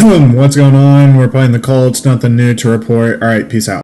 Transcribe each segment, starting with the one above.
What's going on? We're playing the Colts. Nothing new to report. All right, peace out.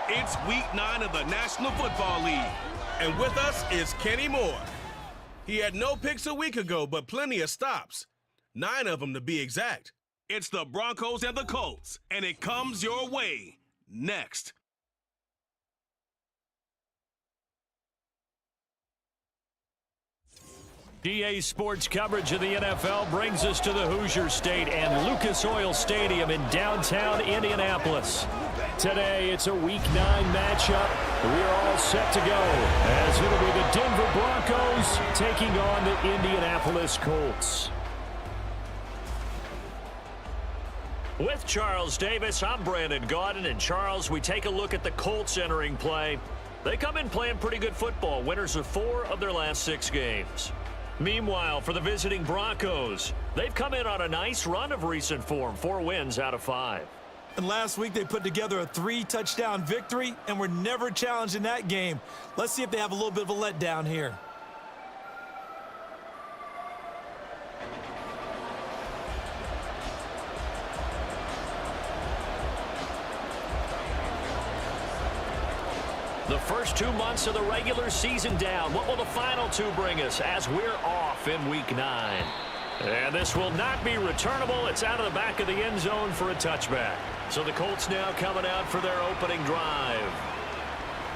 It's week 9 of the National Football League, and with us is Kenny Moore. He had no picks a week ago, but plenty of stops. 9 of them to be exact. It's the Broncos and the Colts, and it comes your way next. DA Sports coverage of the NFL brings us to the Hoosier State and Lucas Oil Stadium in downtown Indianapolis. Today, it's a Week 9 matchup. We're all set to go as it'll be the Denver Broncos taking on the Indianapolis Colts. With Charles Davis, I'm Brandon Gaudin, and Charles, we take a look at the Colts entering play. They come in playing pretty good football, winners of 4 of their last 6 games. Meanwhile, for the visiting Broncos, they've come in on a nice run of recent form, 4 wins out of 5. And last week they put together a 3-touchdown victory and were never challenged in that game. Let's see if they have a little bit of a letdown here. The first 2 months of the regular season down. What will the final 2 bring us as we're off in Week 9? And this will not be returnable. It's out of the back of the end zone for a touchback. So the Colts now coming out for their opening drive.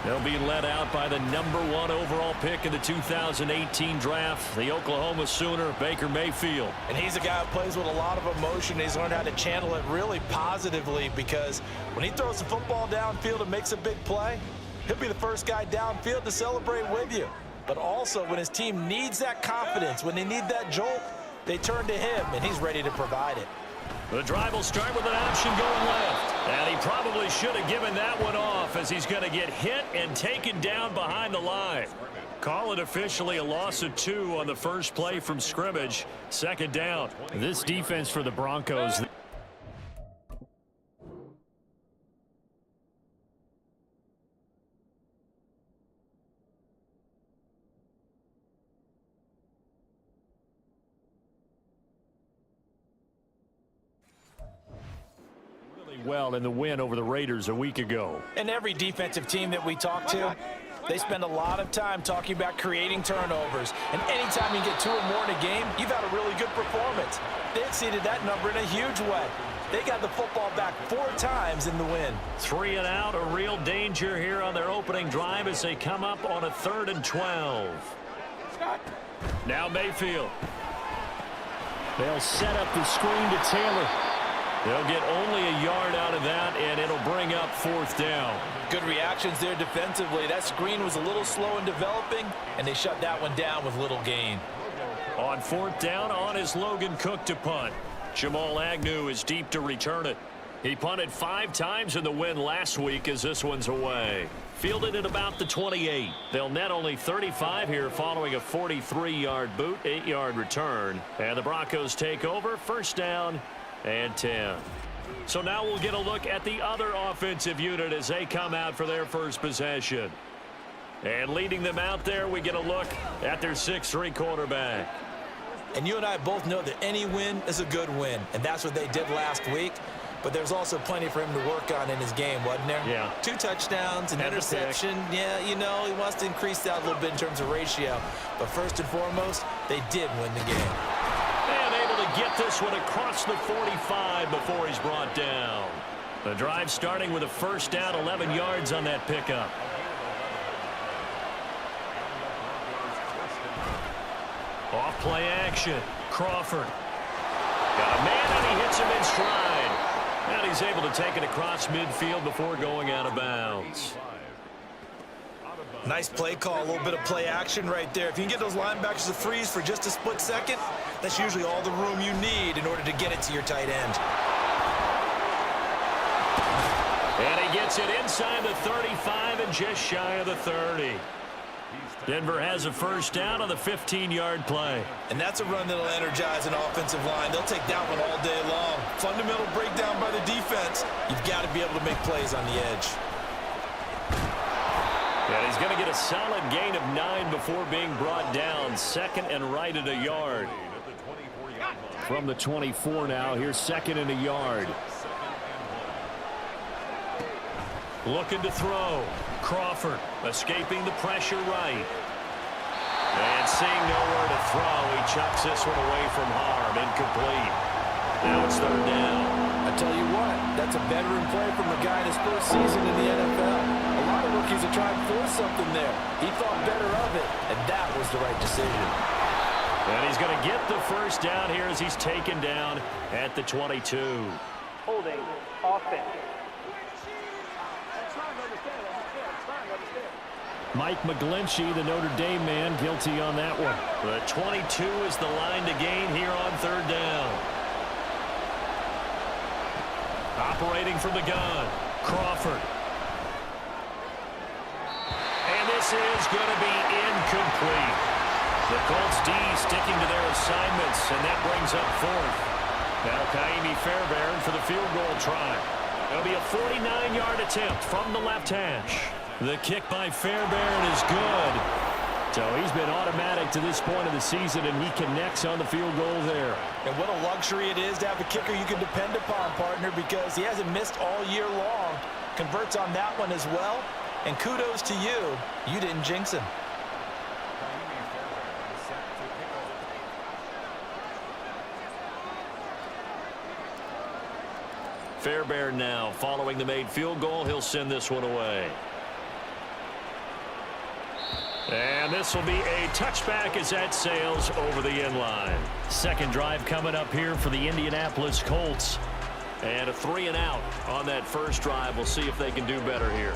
They'll be led out by the number 1 overall pick in the 2018 draft, the Oklahoma Sooner, Baker Mayfield. And he's a guy who plays with a lot of emotion. He's learned how to channel it really positively because when he throws the football downfield and makes a big play, he'll be the first guy downfield to celebrate with you. But also, when his team needs that confidence, when they need that jolt, they turn to him, and he's ready to provide it. The drive will start with an option going left. And he probably should have given that one off as he's going to get hit and taken down behind the line. Call it officially a loss of 2 on the first play from scrimmage. Second down. This defense for the Broncos. Well in the win over the Raiders a week ago. And every defensive team that we talk to, they spend a lot of time talking about creating turnovers. And anytime you get 2 or more in a game, you've had a really good performance. They exceeded that number in a huge way. They got the football back 4 times in the win. 3 and out, a real danger here on their opening drive as they come up on a 3rd and 12. Now Mayfield. They'll set up the screen to Taylor. They'll get only a yard out of that, and it'll bring up 4th down. Good reactions there defensively. That screen was a little slow in developing, and they shut that one down with little gain. On 4th down, on is Logan Cook to punt. Jamal Agnew is deep to return it. He punted 5 times in the win last week as this one's away. Fielded at about the 28. They'll net only 35 here following a 43-yard boot, 8-yard return. And the Broncos take over, 1st down and 10. So now we'll get a look at the other offensive unit as they come out for their first possession. And leading them out there, we get a look at their 6'3" quarterback. And you and I both know that any win is a good win, and that's what they did last week. but there's also plenty for him to work on in his game, wasn't there? Yeah. 2 touchdowns, an And interception. Yeah, you know, he wants to increase that a little bit in terms of ratio. But first and foremost, they did win the game. And able to get this one across the 45 before he's brought down. The drive starting with a first down, 11 yards on that pickup. Off play action. Crawford. Got a man, and he hits him in stride. And he's able to take it across midfield before going out of bounds. Nice play call, a little bit of play action right there. If you can get those linebackers to freeze for just a split second, that's usually all the room you need in order to get it to your tight end. And he gets it inside the 35 and just shy of the 30. Denver has a first down on the 15-yard play. And that's a run that'll energize an offensive line. They'll take that one all day long. Fundamental breakdown by the defense. You've got to be able to make plays on the edge. And he's going to get a solid gain of 9 before being brought down. Second and right at a yard. From the 24 now, here's second and a yard. Looking to throw. Crawford escaping the pressure right. And seeing nowhere to throw, he chucks this one away from harm. Incomplete. Now it's third down. I tell you what, that's a veteran play from a guy in his first season in the NFL. A lot of rookies are trying to force something there. He thought better of it, and that was the right decision. And he's going to get the first down here as he's taken down at the 22. Holding offense. Mike McGlinchey, the Notre Dame man, guilty on that one. The 22 is the line to gain here on third down. Operating from the gun, Crawford. And this is going to be incomplete. The Colts D sticking to their assignments, and that brings up fourth. Now Kaimi Fairbairn for the field goal try. It'll be a 49-yard attempt from the left hash. The kick by Fairbairn is good. So he's been automatic to this point of the season, and he connects on the field goal there. And what a luxury it is to have a kicker you can depend upon, partner, because he hasn't missed all year long. Converts on that one as well. And kudos to you. You didn't jinx him. Fairbairn now following the made field goal. He'll send this one away. And this will be a touchback as that sails over the end line. Second drive coming up here for the Indianapolis Colts. And a 3-and-out on that first drive. We'll see if they can do better here.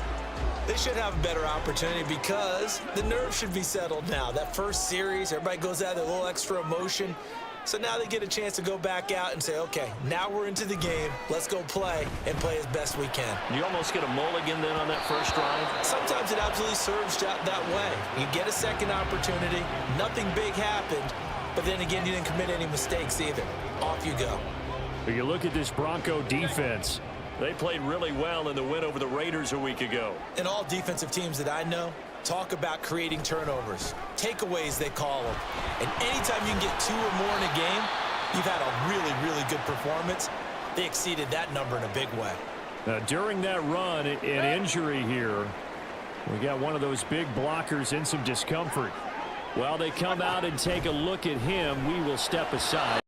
They should have a better opportunity because the nerves should be settled now. That first series, everybody goes out with a little extra emotion. So now they get a chance to go back out and say, okay, now we're into the game. Let's go play and play as best we can. You almost get a mulligan then on that first drive? Sometimes it absolutely serves that way. You get a second opportunity. Nothing big happened. But then again, you didn't commit any mistakes either. Off you go. You look at this Bronco defense. They played really well in the win over the Raiders a week ago. And all defensive teams that I know talk about creating turnovers. Takeaways, they call them. And anytime you can get 2 or more in a game, you've had a really, really good performance. They exceeded that number in a big way. Now, during that run, an injury here. We got one of those big blockers in some discomfort. While they come out and take a look at him, we will step aside.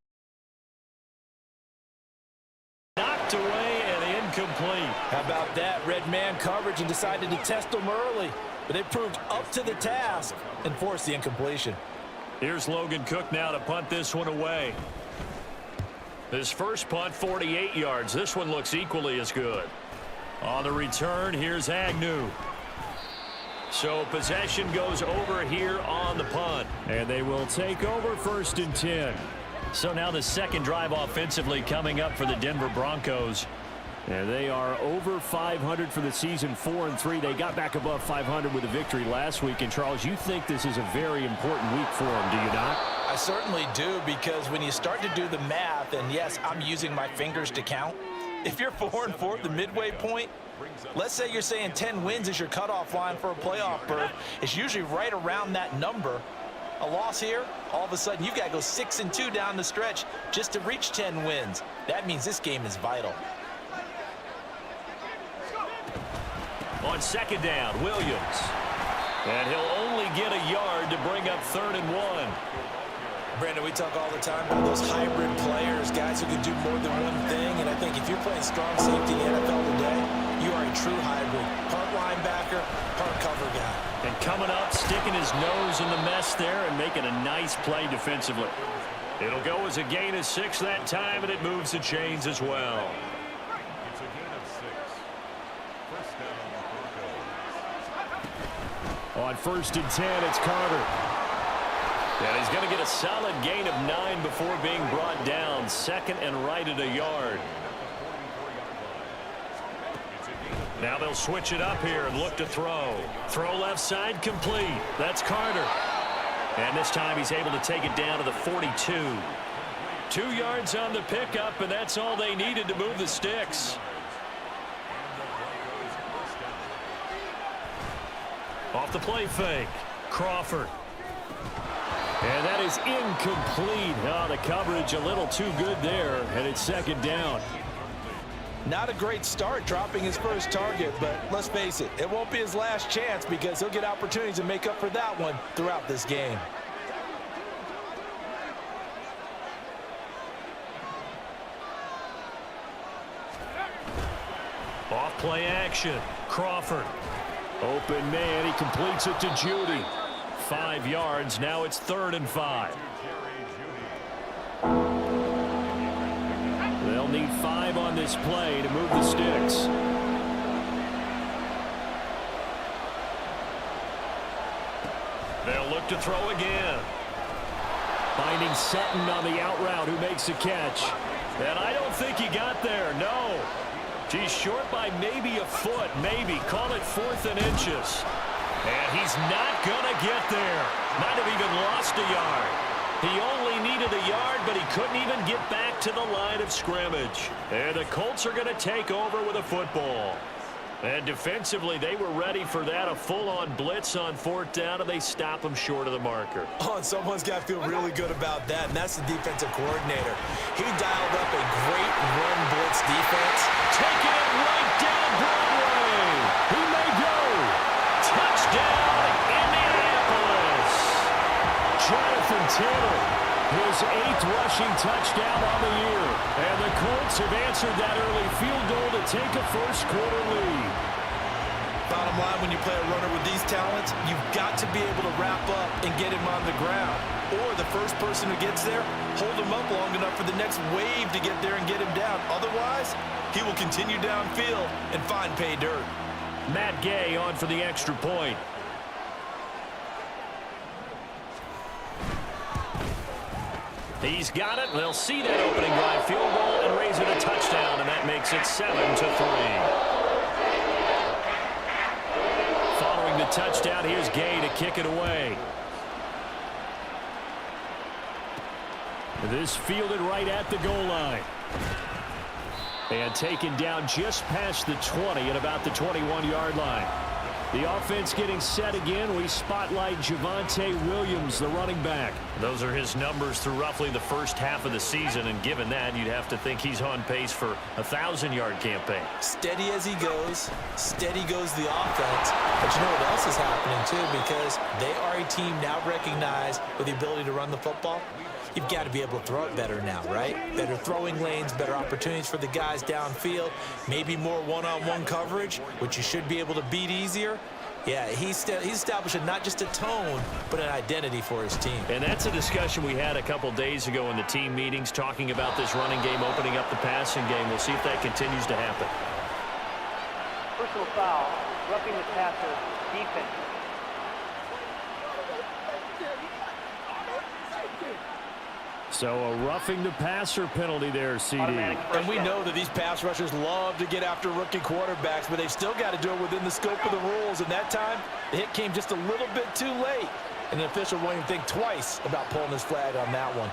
Knocked away and incomplete. How about that? Red man coverage and decided to test them early. But they proved up to the task and forced the incompletion. Here's Logan Cook now to punt this one away. His first punt, 48 yards. This one looks equally as good. On the return, here's Agnew. So possession goes over here on the punt. And they will take over first and 10. So now the second drive offensively coming up for the Denver Broncos. And they are over 500 for the season, 4-3. They got back above 500 with a victory last week. And, Charles, you think this is a very important week for them, do you not? I certainly do, because when you start to do the math, and yes, I'm using my fingers to count. If you're 4-4 at the midway point, let's say you're saying 10 wins is your cutoff line for a playoff berth. It's usually right around that number. A loss here, all of a sudden you've got to go 6-2 down the stretch just to reach 10 wins. That means this game is vital. On second down, Williams. And he'll only get a yard to bring up 3rd and 1. Brandon, we talk all the time about those hybrid players, guys who can do more than one thing. And I think if you're playing strong safety in the NFL today, you are a true hybrid. Part linebacker, part cover guy. And coming up, sticking his nose in the mess there and making a nice play defensively. It'll go as a gain of 6 that time, and it moves the chains as well. It's a gain of 6. First down, Broncos. On 1st and 10, it's Carter. And he's going to get a solid gain of 9 before being brought down. 2nd and right at a yard. Now they'll switch it up here and look to throw. Throw left side complete. That's Carter. And this time he's able to take it down to the 42. 2 yards on the pickup, and that's all they needed to move the sticks. Off the play fake. Crawford. And that is incomplete. Oh, the coverage a little too good there, and it's 2nd down. Not a great start dropping his first target, but let's face it, it won't be his last chance because he'll get opportunities to make up for that one throughout this game. Off play action. Crawford. Open man. He completes it to Judy. 5 yards. Now it's 3rd and 5. They'll need 5 on this play to move the sticks. They'll look to throw again. Finding Sutton on the out route, who makes a catch. And I don't think he got there. No. He's short by maybe a foot. Maybe. Call it 4th and inches. And he's not going to get there. Might have even lost a yard. He only needed a yard, but he couldn't even get back to the line of scrimmage. And the Colts are going to take over with a football. And defensively, they were ready for that, a full-on blitz on 4th down, and they stop him short of the marker. Oh, and someone's got to feel really good about that, and that's the defensive coordinator. He dialed up a great run blitz defense. Taking it right down Broadway. He may go. Touchdown, Indianapolis. Jonathan Taylor, his 8th rushing touchdown on the year. And the Colts have answered that early field goal to take a first-quarter lead. Bottom line, when you play a runner with these talents, you've got to be able to wrap up and get him on the ground. Or the first person who gets there, hold him up long enough for the next wave to get there and get him down. Otherwise, he will continue downfield and find pay dirt. Matt Gay on for the extra point. He's got it. They'll see that opening drive field goal and raise it a touchdown, and that makes it 7-3. Following the touchdown, here's Gay to kick it away. This fielded right at the goal line. And taken down just past the 20 at about the 21-yard line. The offense getting set again. We spotlight Javonte Williams, the running back. Those are his numbers through roughly the first half of the season, and given that, you'd have to think he's on pace for a 1,000-yard campaign. Steady as he goes, steady goes the offense. But you know what else is happening, too, because they are a team now recognized with the ability to run the football. You've got to be able to throw it better now, right? Better throwing lanes, better opportunities for the guys downfield, maybe more one-on-one coverage, which you should be able to beat easier. Yeah, he's establishing not just a tone, but an identity for his team. And that's a discussion we had a couple days ago in the team meetings, talking about this running game, opening up the passing game. We'll see if that continues to happen. Personal foul, roughing the passer, defense. So a roughing the passer penalty there, CD. And we know that these pass rushers love to get after rookie quarterbacks, but they've still got to do it within the scope of the rules. And that time, the hit came just a little bit too late. And the official won't even think twice about pulling his flag on that one.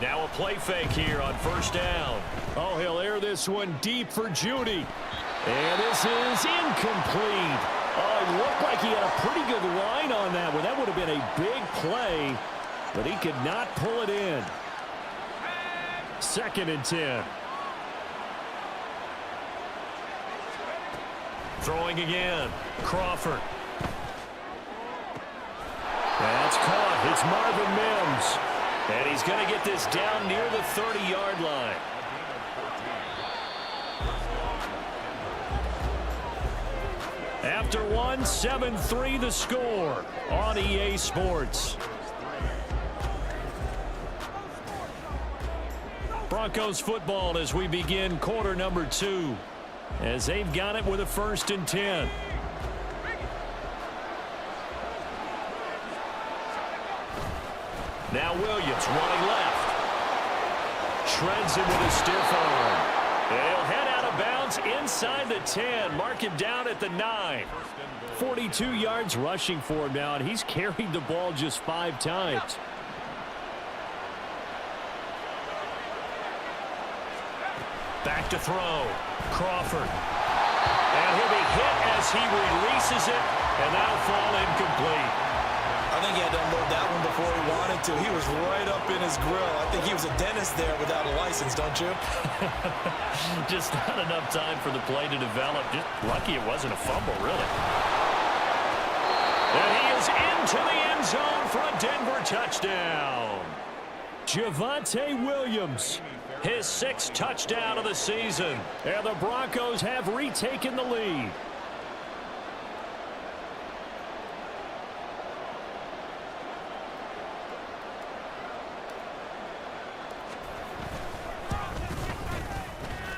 Now a play fake here on 1st down. Oh, he'll air this one deep for Judy. And this is incomplete. Oh, it looked like he had a pretty good line on that one. That would have been a big play, but he could not pull it in. 2nd and 10. Throwing again. Crawford. That's caught. It's Marvin Mims. And he's going to get this down near the 30-yard line. After one, 7-3 the score on EA Sports. Broncos football as we begin quarter number 2. As they've got it with a 1st and 10. Now Williams running left. Shreds him with a stiff arm. And he'll head out of bounds inside the 10. Mark him down at the 9. 42 yards rushing for him now, and he's carried the ball just 5 times. Back to throw. Crawford. And he'll be hit as he releases it, and that'll fall incomplete. I think he had to unload that one before he wanted to. He was right up in his grill. I think he was a dentist there without a license, don't you? Just not enough time for the play to develop. Just lucky it wasn't a fumble, really. And he is into the end zone for a Denver touchdown. Javonte Williams, his 6th touchdown of the season. And the Broncos have retaken the lead.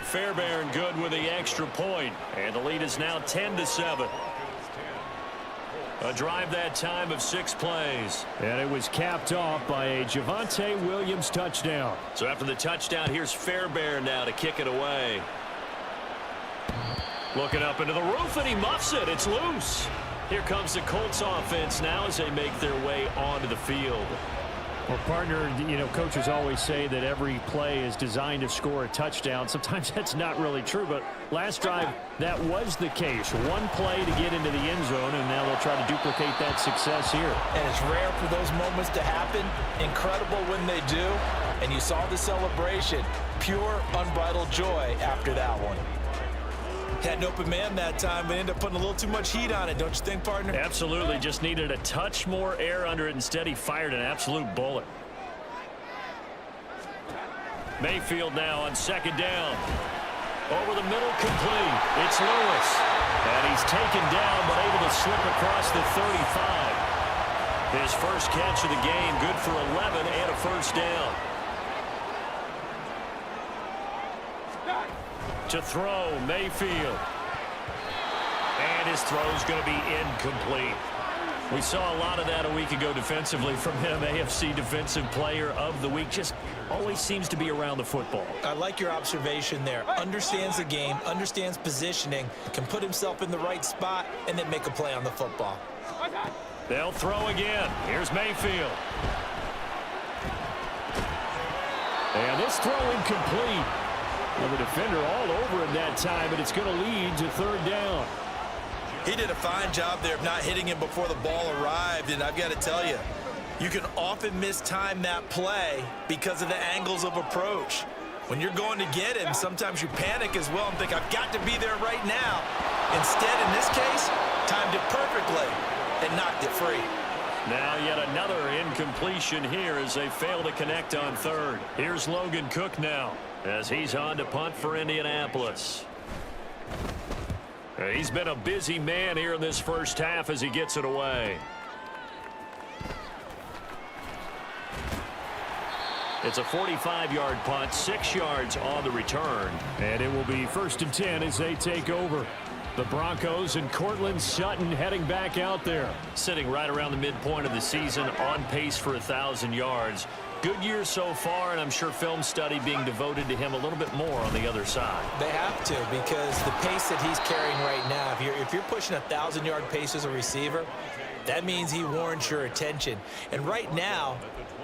Fairbairn good with the extra point, and the lead is now 10-7. A drive that time of 6 plays, and it was capped off by a Javonte Williams touchdown. So after the touchdown, here's Fairbairn now to kick it away. Looking up into the roof, and he muffs it. It's loose. Here comes the Colts offense now as they make their way onto the field. Well, partner, you know, coaches always say that every play is designed to score a touchdown. Sometimes that's not really true, but last drive, that was the case. One play to get into the end zone, and now they'll try to duplicate that success here. And it's rare for those moments to happen. Incredible when they do. And you saw the celebration. Pure, unbridled joy after that one. Had an open man that time, but ended up putting a little too much heat on it, don't you think, partner? Absolutely. Just needed a touch more air under it. Instead, he fired an absolute bullet. Mayfield now on 2nd down. Over the middle, complete. It's Lewis. And he's taken down, but able to slip across the 35. His first catch of the game, good for 11 and a 1st down. To throw, Mayfield. And his throw's going to be incomplete. We saw a lot of that a week ago defensively from him. AFC Defensive Player of the Week. Just always seems to be around the football. I like your observation there. Understands the game, understands positioning, can put himself in the right spot, and then make a play on the football. They'll throw again. Here's Mayfield. And this throw incomplete. Well, the defender all over him that time, but it's going to lead to 3rd down. He did a fine job there of not hitting him before the ball arrived, and I've got to tell you, you can often mistime that play because of the angles of approach. When you're going to get him, sometimes you panic as well and think, I've got to be there right now. Instead, in this case, timed it perfectly and knocked it free. Now yet another incompletion here as they fail to connect on 3rd. Here's Logan Cook now as he's on to punt for Indianapolis. He's been a busy man here in this first half as he gets it away. It's a 45-yard punt, 6 yards on the return. And it will be 1st and 10 as they take over. The Broncos and Cortland Sutton heading back out there. Sitting right around the midpoint of the season, on pace for 1,000 yards. Good year so far, and I'm sure film study being devoted to him a little bit more on the other side. They have to, because the pace that he's carrying right now, if you're pushing 1,000-yard pace as a receiver, that means he warrants your attention. And right now,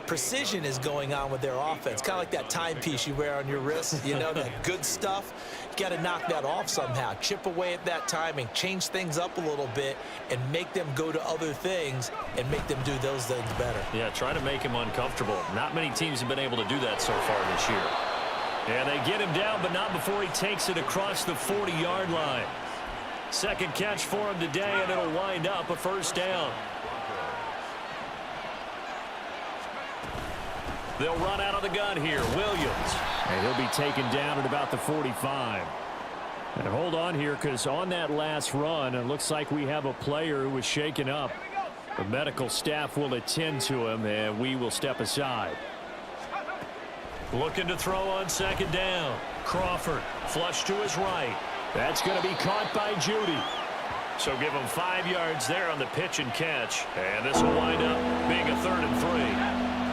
precision is going on with their offense. Kind of like that timepiece you wear on your wrist, you know, that good stuff. You got to knock that off somehow. Chip away at that timing, change things up a little bit, and make them go to other things and make them do those things better. Yeah, try to make him uncomfortable. Not many teams have been able to do that so far this year. And they get him down, but not before he takes it across the 40-yard line. Second catch for him today, and it'll wind up a first down. They'll run out of the gun here. Williams. And he'll be taken down at about the 45. And hold on here, because on that last run, it looks like we have a player who was shaken up. The medical staff will attend to him, and we will step aside. Looking to throw on second down. Crawford, flush to his right. That's going to be caught by Judy. So give him 5 yards there on the pitch and catch. And this will wind up being a 3rd and 3.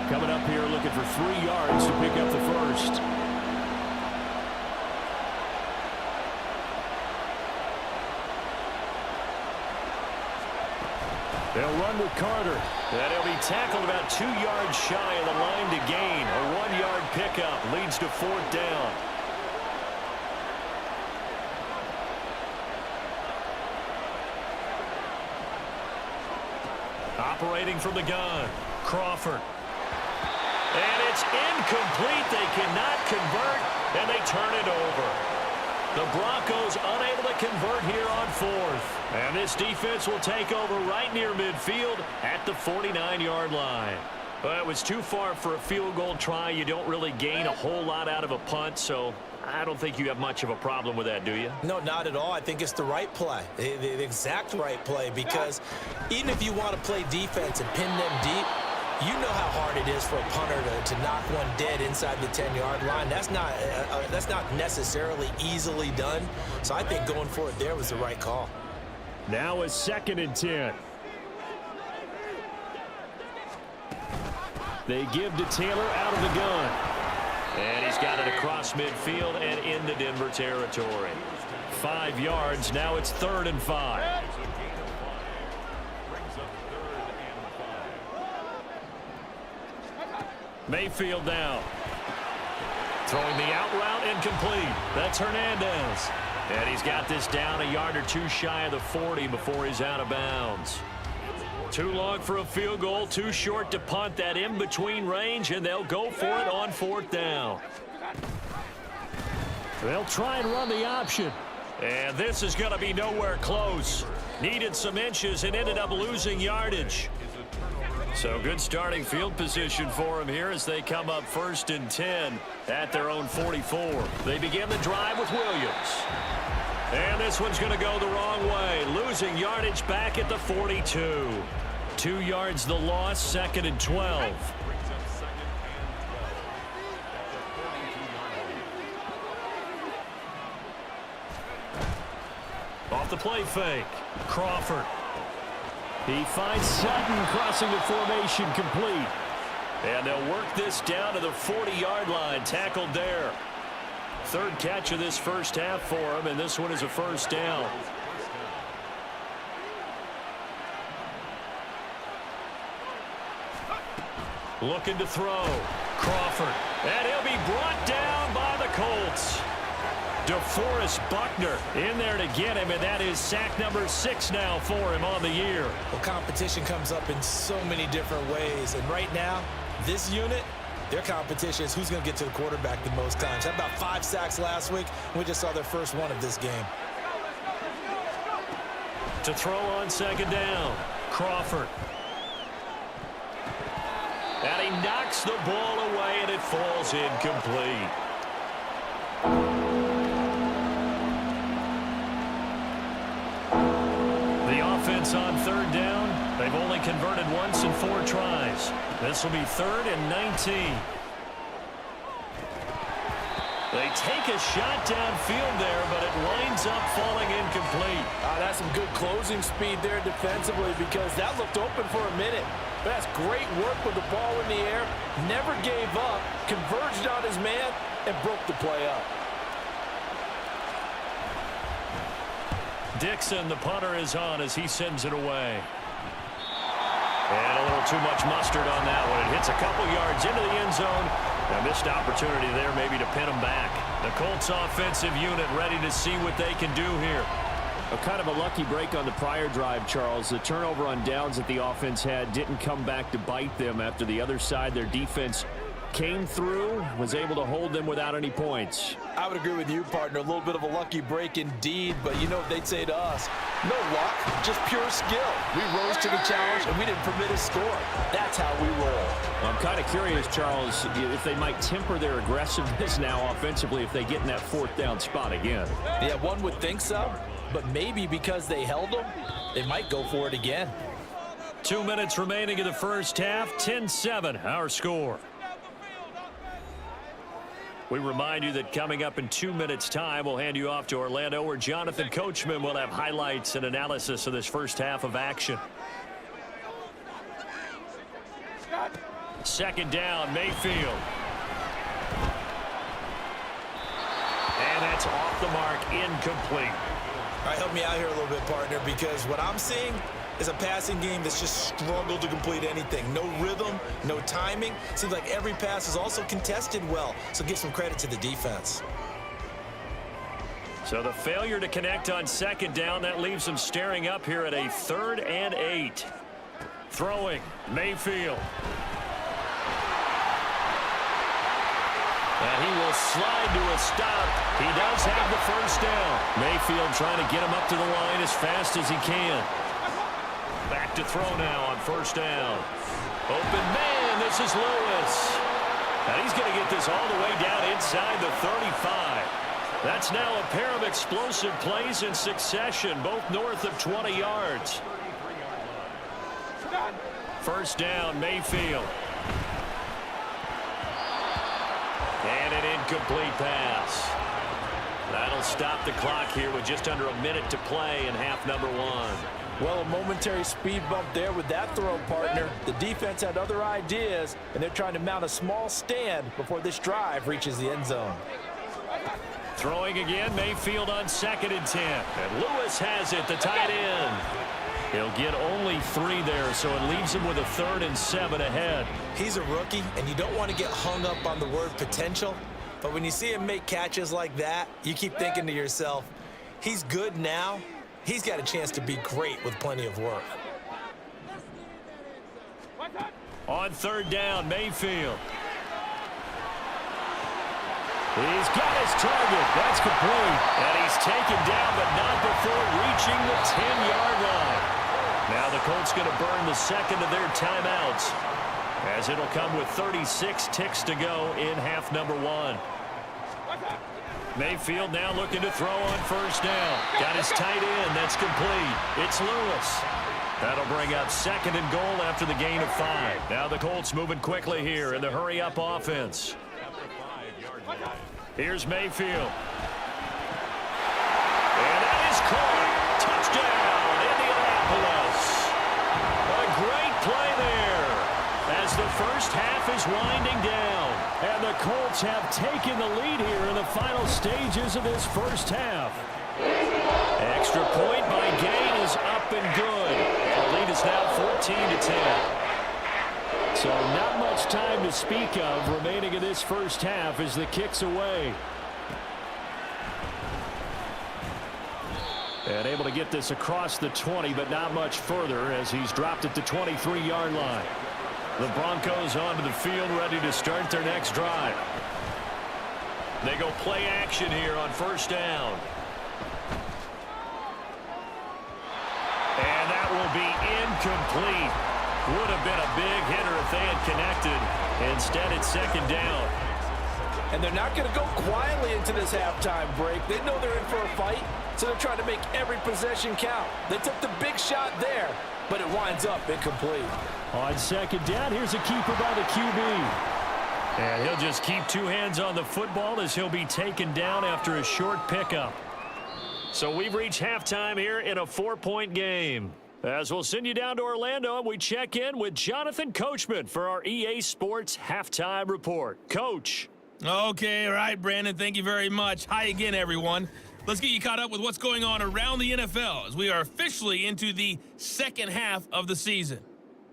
Coming up here looking for 3 yards to pick up the first. They'll run with Carter. And he'll be tackled about 2 yards shy of the line to gain. A 1-yard pickup leads to 4th down. Operating from the gun, Crawford. And it's incomplete. They cannot convert, and they turn it over. The Broncos unable to convert here on 4th. And this defense will take over right near midfield at the 49-yard line. Well, it was too far for a field goal try. You don't really gain a whole lot out of a punt, so I don't think you have much of a problem with that, do you? No, not at all. I think it's the right play, the exact right play, because even if you want to play defense and pin them deep, you know how hard it is for a punter to knock one dead inside the 10-yard line. That's not necessarily easily done. So I think going for it there was the right call. Now a 2nd and 10. They give to Taylor out of the gun. And he's got it across midfield and into Denver territory. 5 yards. Now it's 3rd and 5. Mayfield now. Throwing the out route incomplete. That's Hernandez. And he's got this down a yard or 2 shy of the 40 before he's out of bounds. Too long for a field goal, too short to punt. That in-between range, and they'll go for it on 4th down. They'll try and run the option. And this is going to be nowhere close. Needed some inches and ended up losing yardage. So good starting field position for them here as they come up 1st and 10 at their own 44. They begin the drive with Williams. And this one's going to go the wrong way. Losing yardage back at the 42. 2 yards the loss, 2nd and 12. Off the play fake. Crawford. He finds Sutton crossing the formation complete. And they'll work this down to the 40-yard line. Tackled there. 3rd catch of this first half for him, and this one is a first down. Looking to throw. Crawford. And he'll be brought down by the Colts. DeForest Buckner in there to get him, and that is sack number 6 now for him on the year. Well, competition comes up in so many different ways, and right now, this unit, their competition is who's going to get to the quarterback the most times. Had about 5 sacks last week, and we just saw their first one of this game. To throw on 2nd down, Crawford. And he knocks the ball away, and it falls incomplete. The offense on 3rd down, they've only converted once in 4 tries. This will be 3rd and 19. They take a shot downfield there, but it winds up falling incomplete. That's some good closing speed there defensively, because that looked open for a minute. That's great work with the ball in the air. Never gave up, converged on his man, and broke the play up. Dixon, the punter, is on as he sends it away. And a little too much mustard on that one. It hits a couple yards into the end zone. A missed opportunity there maybe to pin them back. The Colts offensive unit ready to see what they can do here. A kind of a lucky break on the prior drive, Charles. The turnover on downs that the offense had didn't come back to bite them after the other side. Their defense came through, was able to hold them without any points. I would agree with you, partner. A little bit of a lucky break indeed, but you know what they'd say to us? No luck, just pure skill. We rose to the challenge, and we didn't permit a score. That's how we roll. I'm kind of curious, Charles, if they might temper their aggressiveness now offensively if they get in that fourth down spot again. Yeah, one would think so, but maybe because they held them, they might go for it again. 2 minutes remaining in the first half, 10-7, our score. We remind you that coming up in 2 minutes' time, we'll hand you off to Orlando, where Jonathan Coachman will have highlights and analysis of this first half of action. Second down, Mayfield. And that's off the mark, incomplete. All right, help me out here a little bit, partner, because what I'm seeing is a passing game that's just struggled to complete anything. No rhythm, no timing. Seems like every pass is also contested well, so give some credit to the defense. So the failure to connect on second down, that leaves them staring up here at a 3rd and 8. Throwing, Mayfield. And he will slide to a stop. He does have the first down. Mayfield trying to get him up to the line as fast as he can. Back to throw now on first down. Open man, this is Lewis. And he's going to get this all the way down inside the 35. That's now a pair of explosive plays in succession, both north of 20 yards. First down, Mayfield. And an incomplete pass. That'll stop the clock here with just under a minute to play in half number 1. Well, a momentary speed bump there with that throw, partner. The defense had other ideas, and they're trying to mount a small stand before this drive reaches the end zone. Throwing again, Mayfield on 2nd and 10. And Lewis has it, the tight end. He'll get only 3 there, so it leaves him with a 3rd and 7 ahead. He's a rookie, and you don't want to get hung up on the word potential, but when you see him make catches like that, you keep thinking to yourself, he's good now. He's got a chance to be great with plenty of work. On 3rd down, Mayfield. He's got his target. That's complete. And he's taken down, but not before reaching the 10-yard line. Now the Colts going to burn the second of their timeouts, as it'll come with 36 ticks to go in half number 1. Mayfield now looking to throw on first down. Got his tight end. That's complete. It's Lewis. That'll bring up 2nd and goal after the gain of 5. Now the Colts moving quickly here in the hurry-up offense. Here's Mayfield. And that is caught. Touchdown, Indianapolis. A great play there as the first half is winding down. And the Colts have taken the lead here in the final stages of this first half. Extra point by Gain is up and good. The lead is now 14-10. So not much time to speak of remaining in this first half as the kick's away. And able to get this across the 20, but not much further as he's dropped it to 23-yard line. The Broncos onto the field, ready to start their next drive. They go play action here on first down. And that will be incomplete. Would have been a big hitter if they had connected. Instead, it's 2nd down. And they're not going to go quietly into this halftime break. They know they're in for a fight, so they're trying to make every possession count. They took the big shot there, but it winds up incomplete. On 2nd down, here's a keeper by the QB. And he'll just keep 2 hands on the football as he'll be taken down after a short pickup. So we've reached halftime here in a 4-point game. As we'll send you down to Orlando, and we check in with Jonathan Coachman for our EA Sports Halftime Report. Coach. Okay, all right, Brandon, thank you very much. Hi again, everyone. Let's get you caught up with what's going on around the NFL as we are officially into the second half of the season.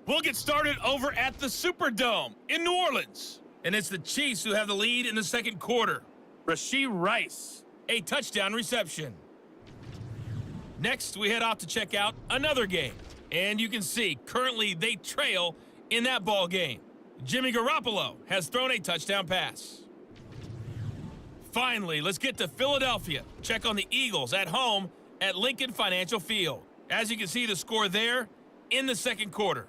We'll get started over at the Superdome in New Orleans. And it's the Chiefs who have the lead in the second quarter. Rashee Rice, a touchdown reception. Next, we head off to check out another game. And you can see, currently they trail in that ball game. Jimmy Garoppolo has thrown a touchdown pass. Finally, let's get to Philadelphia. Check on the Eagles at home at Lincoln Financial Field. As you can see, the score there in the second quarter.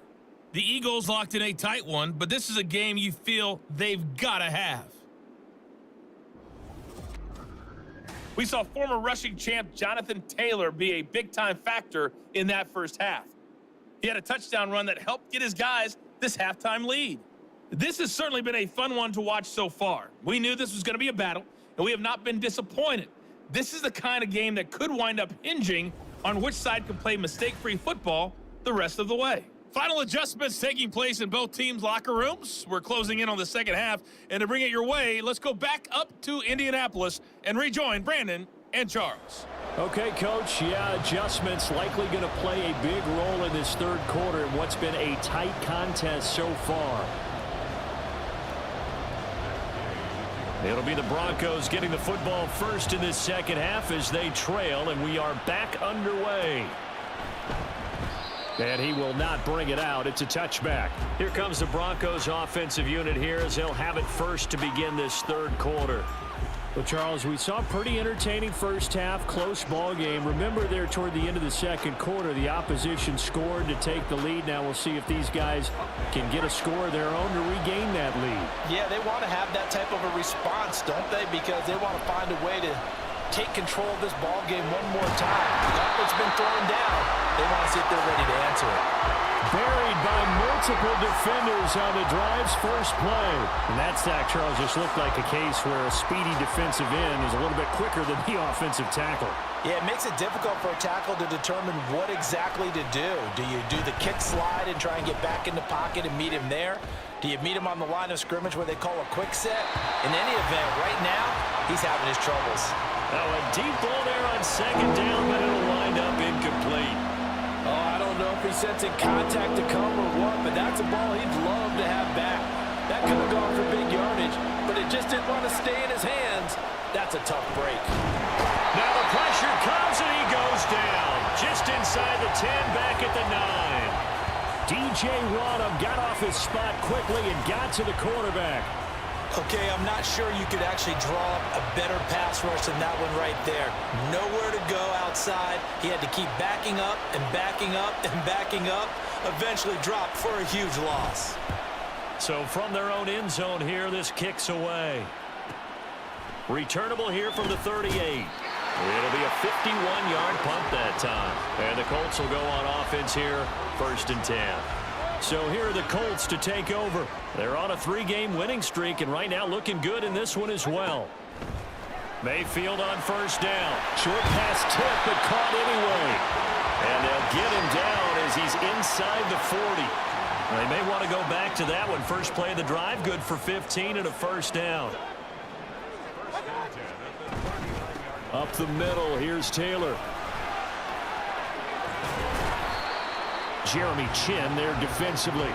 The Eagles locked in a tight one, but this is a game you feel they've got to have. We saw former rushing champ Jonathan Taylor be a big-time factor in that first half. He had a touchdown run that helped get his guys this halftime lead. This has certainly been a fun one to watch so far. We knew this was going to be a battle, and we have not been disappointed. This is the kind of game that could wind up hinging on which side can play mistake-free football the rest of the way. Final adjustments taking place in both teams' locker rooms. We're closing in on the second half, and to bring it your way, let's go back up to Indianapolis and rejoin Brandon and Charles. Okay, Coach, adjustments likely going to play a big role in this third quarter in what's been a tight contest so far. It'll be the Broncos getting the football first in this second half as they trail, and we are back underway. And he will not bring it out. It's a touchback. Here comes the Broncos offensive unit here as they'll have it first to begin this third quarter. Well, Charles, we saw a pretty entertaining first half, close ball game. Remember there toward the end of the second quarter, the opposition scored to take the lead. Now we'll see if these guys can get a score of their own to regain that lead. Yeah, they want to have that type of a response, don't they? Because they want to find a way to take control of this ball game one more time. It's been thrown down. They want to see if they're ready to answer it. Buried by multiple defenders on the drive's first play. And that sack, Charles, just looked like a case where a speedy defensive end is a little bit quicker than the offensive tackle. Yeah, it makes it difficult for a tackle to determine what exactly to do. Do you do the kick slide and try and get back in the pocket and meet him there? Do you meet him on the line of scrimmage where they call a quick set? In any event, right now, he's having his troubles. Now a deep ball there on second down, but it'll wind up incomplete. Oh, I don't know if he's sensing contact to come or what, but that's a ball he'd love to have back. That could have gone for big yardage, but it just didn't want to stay in his hands. That's a tough break. Now the pressure comes and he goes down. Just inside the 10, back at the 9. DJ Rodham got off his spot quickly and got to the quarterback. Okay, I'm not sure you could actually draw a better pass rush than that one right there. Nowhere to go outside. He had to keep backing up and backing up and backing up. Eventually dropped for a huge loss. So from their own end zone here, this kicks away. Returnable here from the 38. It'll be a 51-yard punt that time. And the Colts will go on offense here, 1st and 10. So here are the Colts to take over. They're on a 3-game winning streak, and right now looking good in this one as well. Mayfield on first down. Short pass tip, but caught anyway. And they'll get him down as he's inside the 40. They may want to go back to that one. First play of the drive, good for 15 and a first down. Up the middle, here's Taylor. Jeremy Chin there defensively.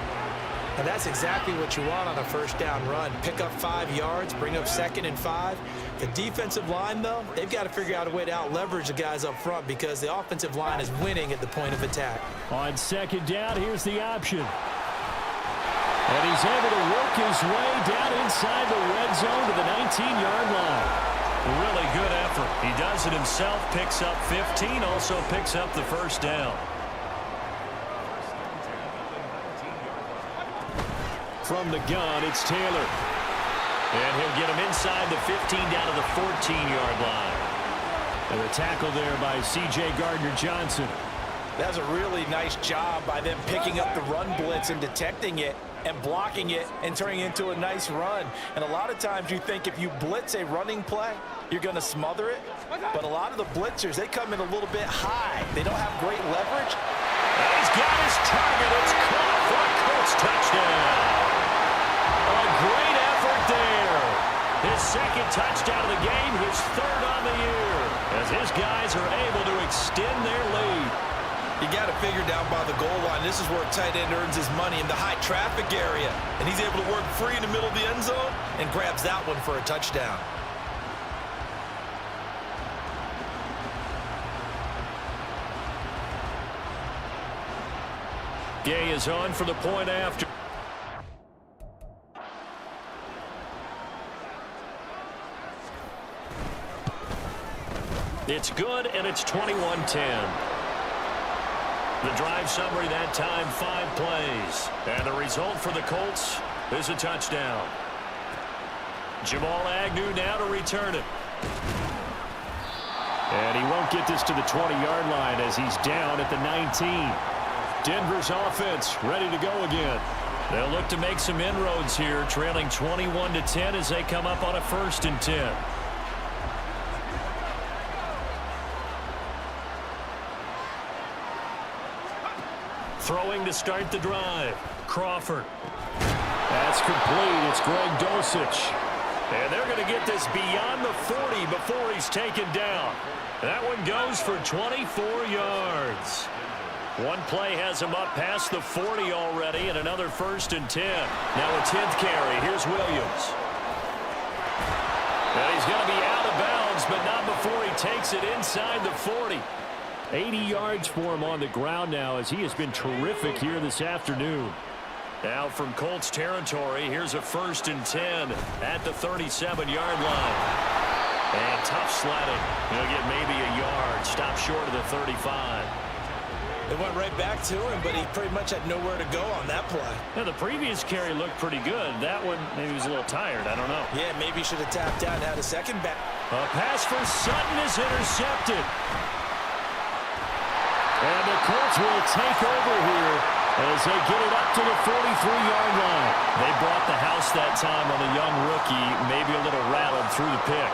And that's exactly what you want on a first down run. Pick up 5 yards, bring up 2nd and 5. The defensive line, though, they've got to figure out a way to out-leverage the guys up front because the offensive line is winning at the point of attack. On second down, here's the option. And he's able to work his way down inside the red zone to the 19-yard line. Really good effort. He does it himself, picks up 15, also picks up the first down. From the gun, it's Taylor. And he'll get him inside the 15 down to the 14-yard line. And the tackle there by C.J. Gardner-Johnson. That's a really nice job by them picking up the run blitz and detecting it and blocking it and turning it into a nice run. And a lot of times you think if you blitz a running play, you're going to smother it. But a lot of the blitzers, they come in a little bit high. They don't have great leverage. And he's got his target. It's caught for a Colts touchdown. A great effort there. His 2nd touchdown of the game, his 3rd on the year, as his guys are able to extend their lead. You got to figure down by the goal line. This is where a tight end earns his money, in the high traffic area. And he's able to work free in the middle of the end zone and grabs that one for a touchdown. Gay is on for the point after. It's good, and it's 21-10. The drive summary that time, 5 plays. And the result for the Colts is a touchdown. Jamal Agnew now to return it. And he won't get this to the 20-yard line as he's down at the 19. Denver's offense ready to go again. They'll look to make some inroads here, trailing 21-10 as they come up on a 1st and 10. Throwing to start the drive. Crawford. That's complete. It's Greg Dulcich. And they're going to get this beyond the 40 before he's taken down. That one goes for 24 yards. One play has him up past the 40 already, and another 1st and 10. Now a 10th carry. Here's Williams. And he's going to be out of bounds, but not before he takes it inside the 40. 80 yards for him on the ground now as he has been terrific here this afternoon. Now from Colts territory, here's a 1st and 10 at the 37-yard line. And tough sledding. He'll get maybe a yard. Stop short of the 35. It went right back to him, but he pretty much had nowhere to go on that play. Now, the previous carry looked pretty good. That one, maybe he was a little tired. I don't know. Yeah, maybe he should have tapped out and had a second back. A pass for Sutton is intercepted. And the Colts will take over here as they get it up to the 43-yard line. They brought the house that time on the young rookie, maybe a little rattled through the pick.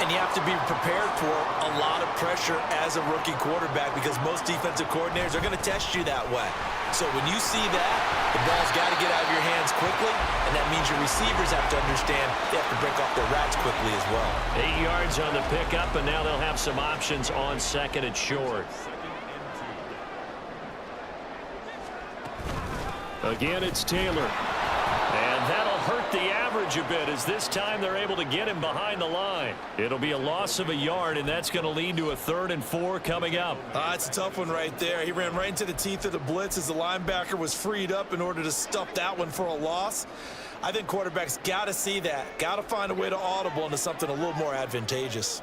And you have to be prepared for a lot of pressure as a rookie quarterback because most defensive coordinators are going to test you that way. So when you see that, the ball's got to get out of your hands quickly, and that means your receivers have to understand they have to break off their routes quickly as well. 8 yards on the pickup, and now they'll have some options on 2nd and short. Again, it's Taylor. And that'll hurt the average a bit as this time they're able to get him behind the line. It'll be a loss of a yard, and that's going to lead to a 3rd and 4 coming up. It's a tough one right there. He ran right into the teeth of the blitz as the linebacker was freed up in order to stuff that one for a loss. I think quarterbacks got to see that. Got to find a way to audible into something a little more advantageous.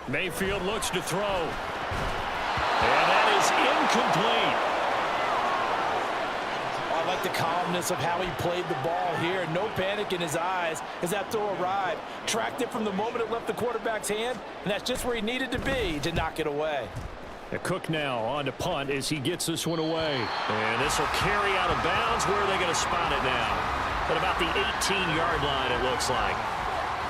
Mayfield looks to throw. And that is incomplete. I like the calmness of how he played the ball here. No panic in his eyes as that throw arrived. Tracked it from the moment it left the quarterback's hand, and that's just where he needed to be to knock it away. Cook now on to punt as he gets this one away. And this will carry out of bounds. Where are they going to spot it now? At about the 18-yard line, it looks like.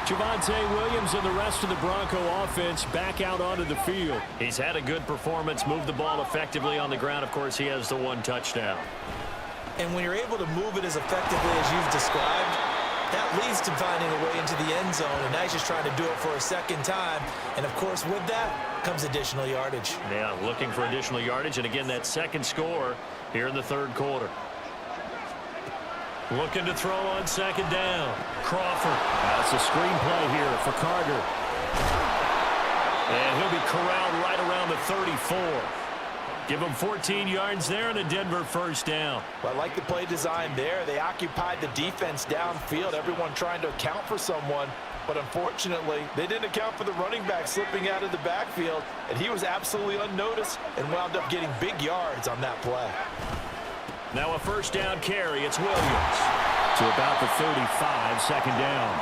Javonte Williams and the rest of the Bronco offense back out onto the field. He's had a good performance, moved the ball effectively on the ground. Of course, he has the 1 touchdown. And when you're able to move it as effectively as you've described, that leads to finding a way into the end zone. And now he's just trying to do it for a second time. And, of course, with that comes additional yardage. Yeah, looking for additional yardage. And, again, that 2nd score here in the 3rd quarter. Looking to throw on 2nd down. Crawford. That's a screenplay here for Carter. And he'll be corralled right around the 34. Give them 14 yards there and a Denver 1st down. Well, I like the play design there. They occupied the defense downfield, everyone trying to account for someone. But unfortunately, they didn't account for the running back slipping out of the backfield, and he was absolutely unnoticed and wound up getting big yards on that play. Now a 1st down carry. It's Williams. To about the 35, 2nd down.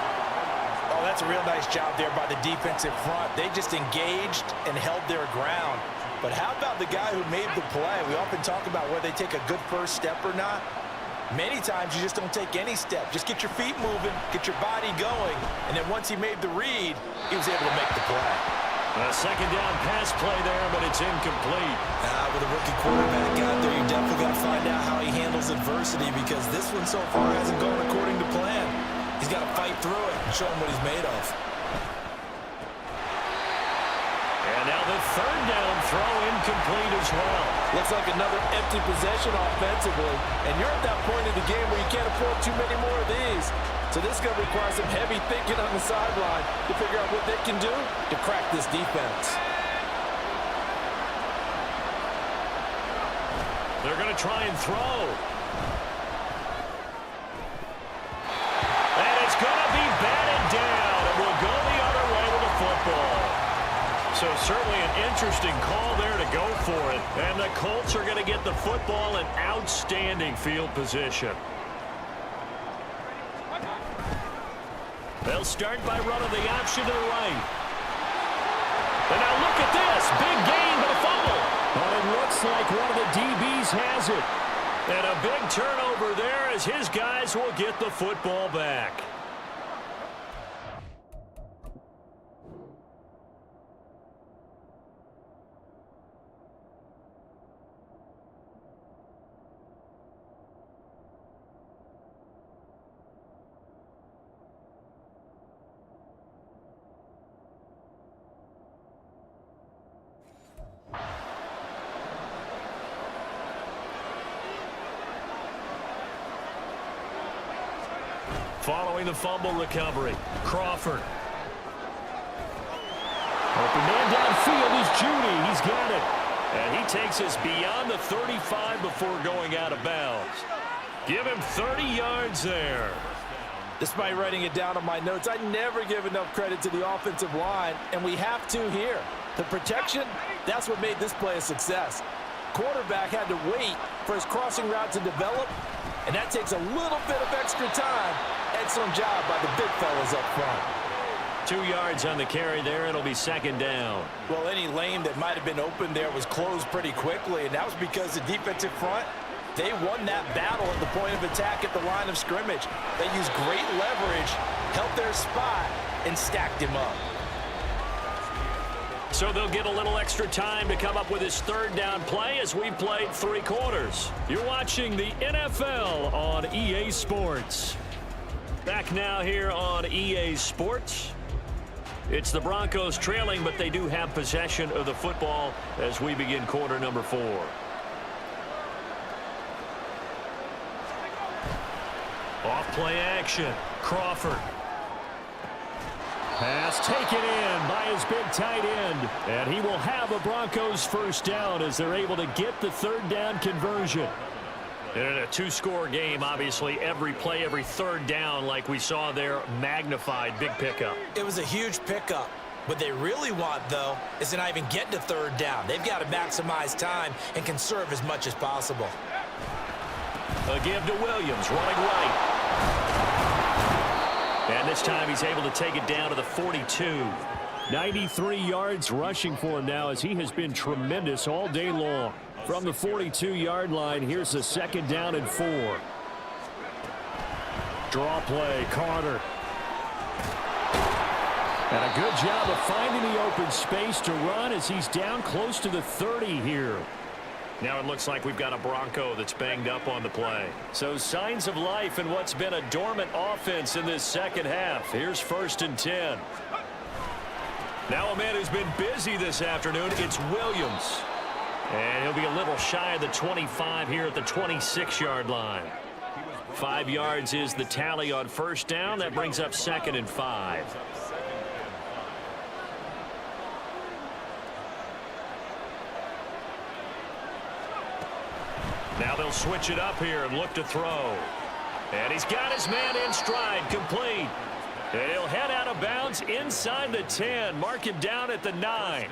Oh, that's a real nice job there by the defensive front. They just engaged and held their ground. But how about the guy who made the play? We often talk about whether they take a good first step or not. Many times you just don't take any step. Just get your feet moving, get your body going, and then once he made the read, he was able to make the play. A 2nd down pass play there, but it's incomplete. With a rookie quarterback out there, you definitely got to find out how he handles adversity because this one so far hasn't gone according to plan. He's got to fight through it and show him what he's made of. And now the 3rd down throw incomplete as well. Looks like another empty possession offensively. And you're at that point in the game where you can't afford too many more of these. So this is going to require some heavy thinking on the sideline to figure out what they can do to crack this defense. They're going to try and throw. And it's going to be batted down. And we'll go the other way with the football. So certainly an interesting call there to go for it. And the Colts are going to get the football in outstanding field position. They'll start by running the option to the right. And now look at this. Big gain, but a fumble. But it looks like one of the DBs has it. And a big turnover there as his guys will get the football back. Following the fumble recovery, Crawford. Open man downfield is Judy. He's got it. And he takes us beyond the 35 before going out of bounds. Give him 30 yards there. Despite writing it down on my notes, I never give enough credit to the offensive line, and we have to here. The protection, that's what made this play a success. Quarterback had to wait for his crossing route to develop, and that takes a little bit of extra time. Excellent job by the big fellas up front. 2 yards on the carry there. It'll be second down. Well, any lane that might have been open there was closed pretty quickly, and that was because the defensive front, they won that battle at the point of attack at the line of scrimmage. They used great leverage, held their spot, and stacked him up. So they'll get a little extra time to come up with his third down play as we've played 3 quarters. You're watching the NFL on EA Sports. Back now here on EA Sports. It's the Broncos trailing, but they do have possession of the football as we begin quarter number 4. Off play action. Crawford. Pass taken in by his big tight end. And he will have a Broncos first down as they're able to get the third down conversion. And in a 2-score game, obviously, every play, every third down, like we saw there, magnified, big pickup. It was a huge pickup. What they really want, though, is to not even get to third down. They've got to maximize time and conserve as much as possible. A give to Williams, running right. And this time he's able to take it down to the 42. 93 yards rushing for him now as he has been tremendous all day long. From the 42-yard line, here's a second down and 4. Draw play, Carter. And a good job of finding the open space to run as he's down close to the 30 here. Now it looks like we've got a Bronco that's banged up on the play. So signs of life in what's been a dormant offense in this second half. Here's 1st and 10. Now a man who's been busy this afternoon, it's Williams. And he'll be a little shy of the 25 here at the 26-yard line. 5 yards is the tally on first down. That brings up 2nd and 5. Now they'll switch it up here and look to throw. And he's got his man in stride, complete. And he'll head out of bounds inside the 10. Mark him down at the 9.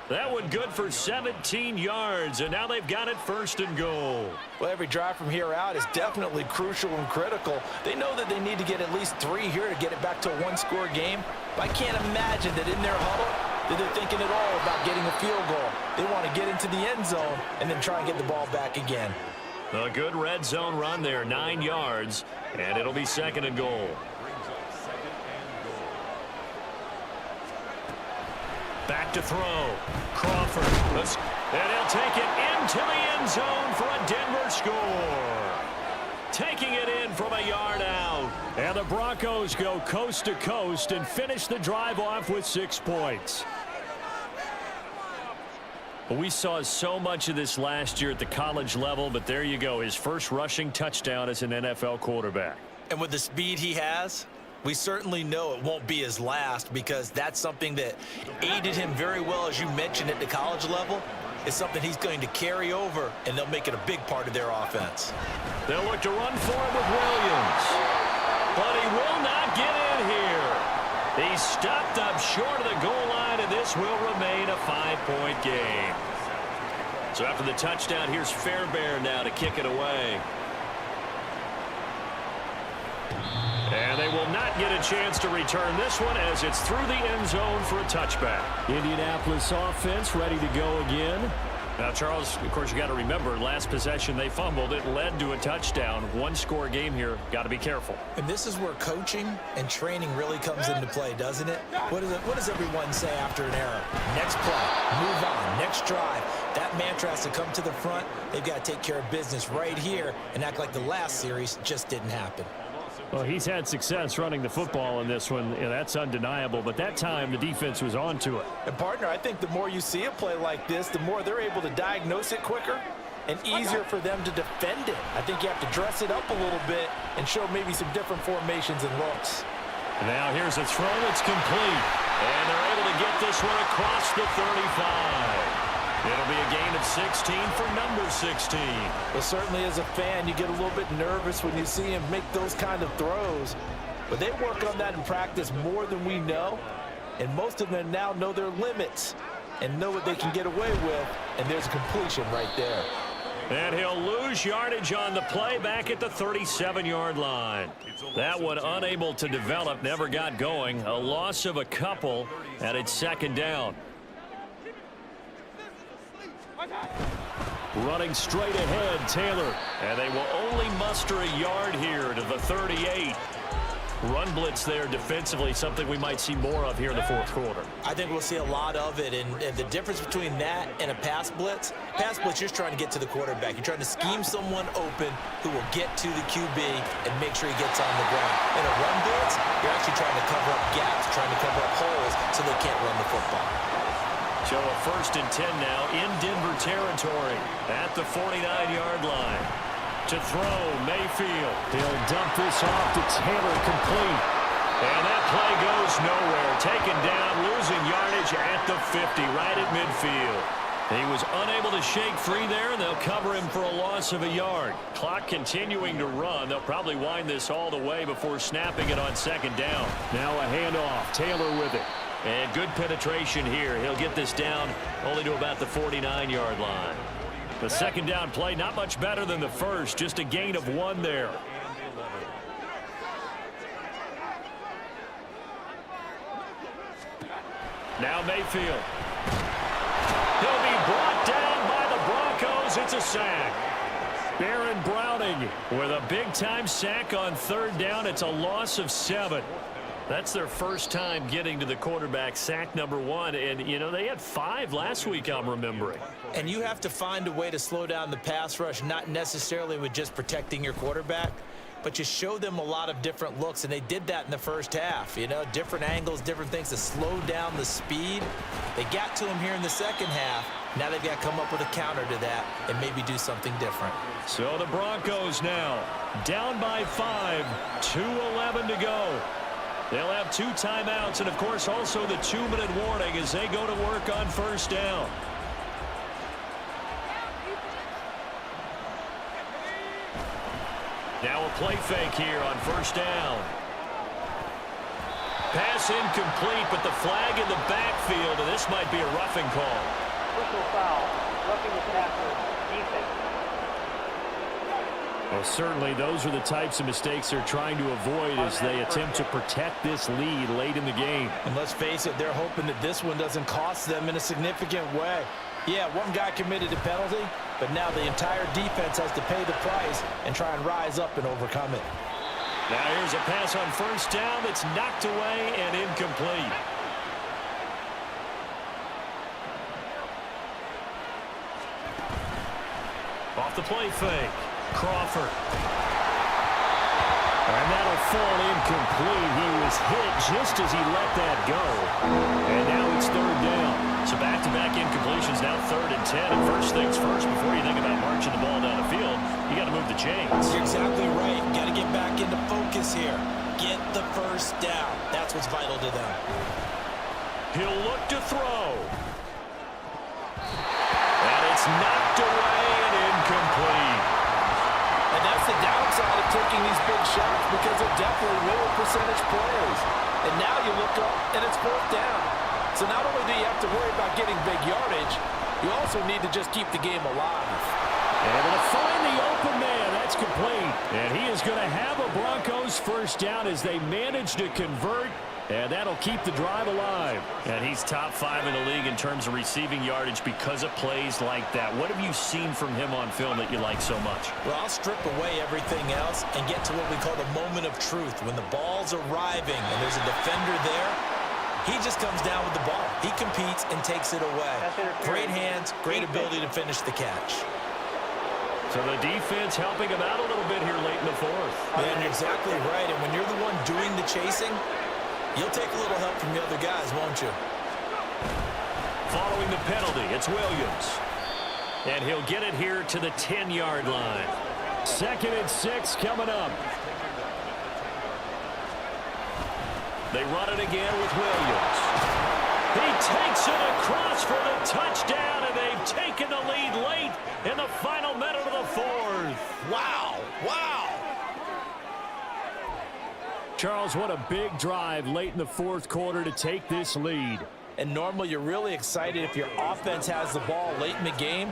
That one good for 17 yards, and now they've got it 1st and goal. Well, every drive from here out is definitely crucial and critical. They know that they need to get at least 3 here to get it back to a 1-score game. But I can't imagine that in their huddle that they're thinking at all about getting a field goal. They want to get into the end zone and then try and get the ball back again. A good red zone run there, 9 yards, and it'll be 2nd and goal. Back to throw. Crawford. And he'll take it into the end zone for a Denver score. Taking it in from a yard out. And the Broncos go coast to coast and finish the drive off with 6 points. We saw so much of this last year at the college level, but there you go. His first rushing touchdown as an NFL quarterback. And with the speed he has, we certainly know it won't be his last, because that's something that aided him very well, as you mentioned, at the college level. It's something he's going to carry over, and they'll make it a big part of their offense. They'll look to run for him with Williams. But he will not get in here. He's stopped up short of the goal line, and this will remain a 5-point game. So after the touchdown, here's Fairbairn now to kick it away. And they will not get a chance to return this one as it's through the end zone for a touchback. Indianapolis offense ready to go again. Now, Charles, of course, you got to remember, last possession they fumbled. It led to a touchdown. One-score game here. Got to be careful. And this is where coaching and training really comes into play, doesn't it? What does everyone say after an error? Next play, move on, next drive. That mantra has to come to the front. They've got to take care of business right here and act like the last series just didn't happen. Well, he's had success running the football in this one. Yeah, that's undeniable. But that time, the defense was on to it. And, partner, I think the more you see a play like this, the more they're able to diagnose it quicker and easier for them to defend it. I think you have to dress it up a little bit and show maybe some different formations and looks. Now here's a throw. It's complete. And they're able to get this one across the 35. It'll be a gain of 16 for number 16. Well, certainly as a fan, you get a little bit nervous when you see him make those kind of throws. But they work on that in practice more than we know. And most of them now know their limits and know what they can get away with. And there's a completion right there. And he'll lose yardage on the play back at the 37-yard line. That one unable to develop, never got going. A loss of a couple, and it's second down. Running straight ahead, Taylor. And they will only muster a yard here to the 38. Run blitz there defensively, something we might see more of here in the fourth quarter. I think we'll see a lot of it, and the difference between that and a pass blitz, you're just trying to get to the quarterback. You're trying to scheme someone open who will get to the QB and make sure he gets on the ground. In a run blitz, you're actually trying to cover up gaps, trying to cover up holes so they can't run the football. So a 1st and 10 now in Denver territory at the 49-yard line. To throw, Mayfield. He'll dump this off to Taylor, complete. And that play goes nowhere. Taken down, losing yardage at the 50, right at midfield. He was unable to shake free there, and they'll cover him for a loss of a yard. Clock continuing to run. They'll probably wind this all the way before snapping it on second down. Now a handoff. Taylor with it. And good penetration here. He'll get this down only to about the 49-yard line. The second down play, not much better than the first, just a gain of 1 there. Now Mayfield. He'll be brought down by the Broncos. It's a sack. Baron Browning with a big-time sack on third down. It's a loss of 7. That's their first time getting to the quarterback, sack number 1. And, you know, they had 5 last week, I'm remembering. And you have to find a way to slow down the pass rush, not necessarily with just protecting your quarterback, but you show them a lot of different looks, and they did that in the first half. You know, different angles, different things to slow down the speed. They got to him here in the second half. Now they've got to come up with a counter to that and maybe do something different. So the Broncos now down by 5, 2:11 to go. They'll have 2 timeouts and, of course, also the 2-minute warning as they go to work on first down. Now a play fake here on first down. Pass incomplete, but the flag in the backfield, and this might be a roughing call. Personal foul, roughing the passer, defense. Well, certainly those are the types of mistakes they're trying to avoid as they attempt to protect this lead late in the game. And let's face it, they're hoping that this one doesn't cost them in a significant way. Yeah, one guy committed a penalty, but now the entire defense has to pay the price and try and rise up and overcome it. Now here's a pass on first down that's knocked away and incomplete. Off the play fake. Crawford. And that'll fall incomplete. He was hit just as he let that go. And now it's third down. So back-to-back incompletions, now 3rd and 10. And first things first, before you think about marching the ball down the field, you got to move the chains. You're exactly right. Got to get back into focus here. Get the first down. That's what's vital to them. He'll look to throw. And it's knocked away and incomplete. And that's the downside of taking these big shots because they're definitely lower percentage plays. And now you look up, and it's 4th down. So not only do you have to worry about getting big yardage, you also need to just keep the game alive. Able to find the open man. That's complete. And he is going to have a Broncos first down as they manage to convert. And that'll keep the drive alive. And he's top 5 in the league in terms of receiving yardage because of plays like that. What have you seen from him on film that you like so much? Well, I'll strip away everything else and get to what we call the moment of truth. When the ball's arriving and there's a defender there, he just comes down with the ball. He competes and takes it away. Great hands, great ability to finish the catch. So the defense helping him out a little bit here late in the 4th. Yeah, and you're exactly right. And when you're the one doing the chasing, you'll take a little help from the other guys, won't you? Following the penalty, it's Williams. And he'll get it here to the 10-yard line. 2nd and 6 coming up. They run it again with Williams. He takes it across for the touchdown, and they've taken the lead late in the final minute of the 4th. Wow, wow. Charles, what a big drive late in the 4th quarter to take this lead. And normally you're really excited if your offense has the ball late in the game.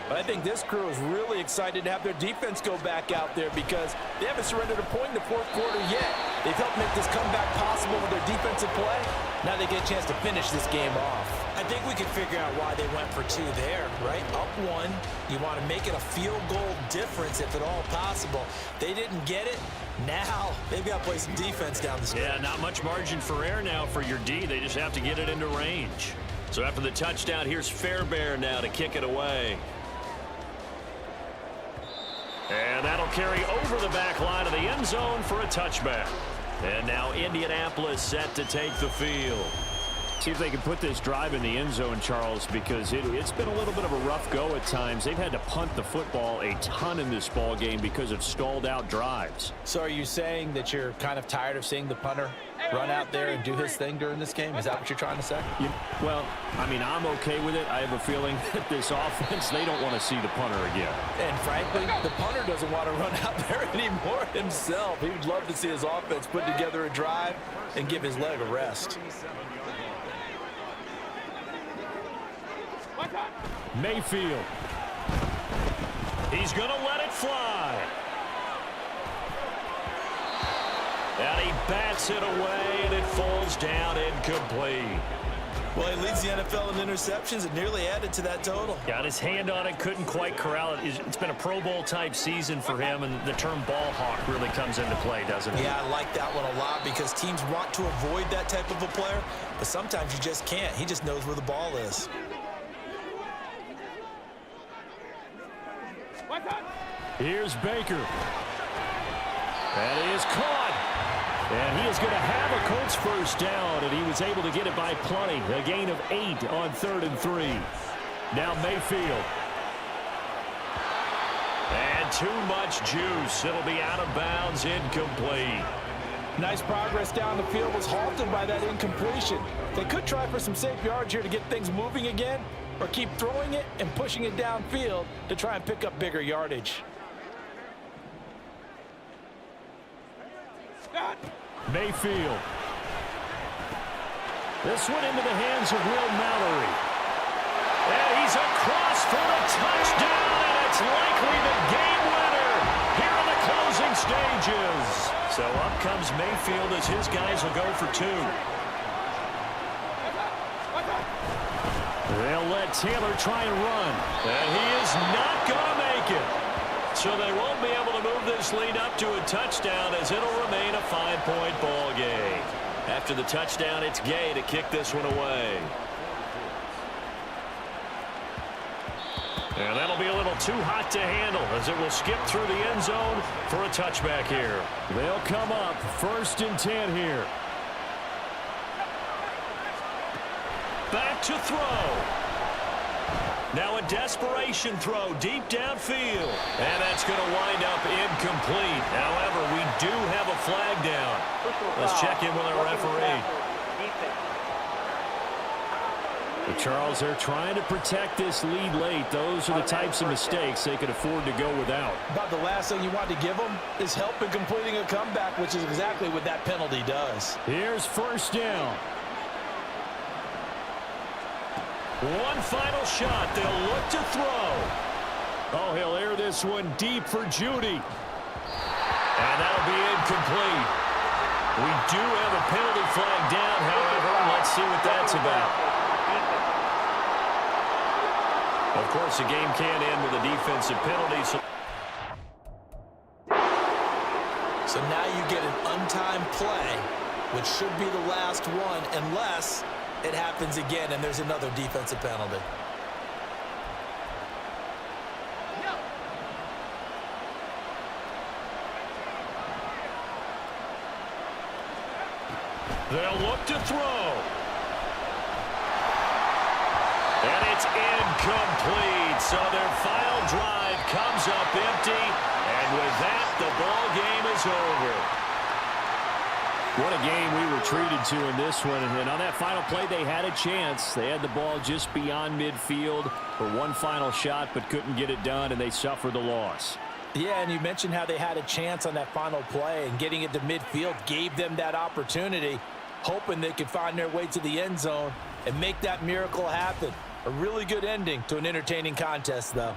But I think this crew is really excited to have their defense go back out there because they haven't surrendered a point in the 4th quarter yet. They've helped make this comeback possible with their defensive play. Now they get a chance to finish this game off. I think we can figure out why they went for 2 there, right? Up 1, you want to make it a field goal difference if at all possible. They didn't get it. Now they've got to play some defense down the stretch. Yeah, not much margin for error now for your D. They just have to get it into range. So after the touchdown, here's Fairbairn now to kick it away. And that'll carry over the back line of the end zone for a touchback. And now Indianapolis set to take the field. See if they can put this drive in the end zone, Charles, because it's been a little bit of a rough go at times. They've had to punt the football a ton in this ball game because of stalled out drives. So are you saying that you're kind of tired of seeing the punter run out there and do his thing during this game? Is that what you're trying to say? Well, I mean, I'm okay with it. I have a feeling that this offense, they don't want to see the punter again. And frankly, the punter doesn't want to run out there anymore himself. He would love to see his offense put together a drive and give his leg a rest. Mayfield. He's going to let it fly. And he bats it away, and it falls down incomplete. Well, he leads the NFL in interceptions and nearly added to that total. Got his hand on it, couldn't quite corral it. It's been a Pro Bowl-type season for him, and the term ball hawk really comes into play, doesn't it? Yeah, I like that one a lot because teams want to avoid that type of a player, but sometimes you just can't. He just knows where the ball is. Here's Baker. And he is caught. And he is going to have a Colts first down, and he was able to get it by plenty. A gain of 8 on 3rd and 3. Now Mayfield. And too much juice. It'll be out of bounds, incomplete. Nice progress down the field was halted by that incompletion. They could try for some safe yards here to get things moving again, or keep throwing it and pushing it downfield to try and pick up bigger yardage. Mayfield. This one into the hands of Will Mallory. And he's across for the touchdown, and it's likely the game winner here in the closing stages. So up comes Mayfield as his guys will go for 2. They'll let Taylor try and run. And he is not going to make it. So they won't be able to move this lead up to a touchdown as it'll remain a 5-point ball game. After the touchdown, it's Gay to kick this one away. And that'll be a little too hot to handle as it will skip through the end zone for a touchback here. They'll come up 1st and 10 here. Back to throw. Now a desperation throw deep downfield. And that's going to wind up incomplete. However, we do have a flag down. Let's check in with our referee. But Charles, they're trying to protect this lead late. Those are the types of mistakes they could afford to go without. About the last thing you want to give them is help in completing a comeback, which is exactly what that penalty does. Here's first down. One final shot. They'll look to throw. Oh, he'll air this one deep for Judy. And that'll be incomplete. We do have a penalty flag down, however. Let's see what that's about. Of course, the game can end with a defensive penalty. So now you get an untimed play, which should be the last one, unless it happens again and there's another defensive penalty. They'll look to throw. And it's incomplete. So their final drive comes up empty. And with that, the ball game is over. What a game we were treated to in this one. And on that final play, they had a chance. They had the ball just beyond midfield for one final shot, but couldn't get it done, and they suffered the loss. Yeah, and you mentioned how they had a chance on that final play, and getting it to midfield gave them that opportunity, hoping they could find their way to the end zone and make that miracle happen. A really good ending to an entertaining contest, though.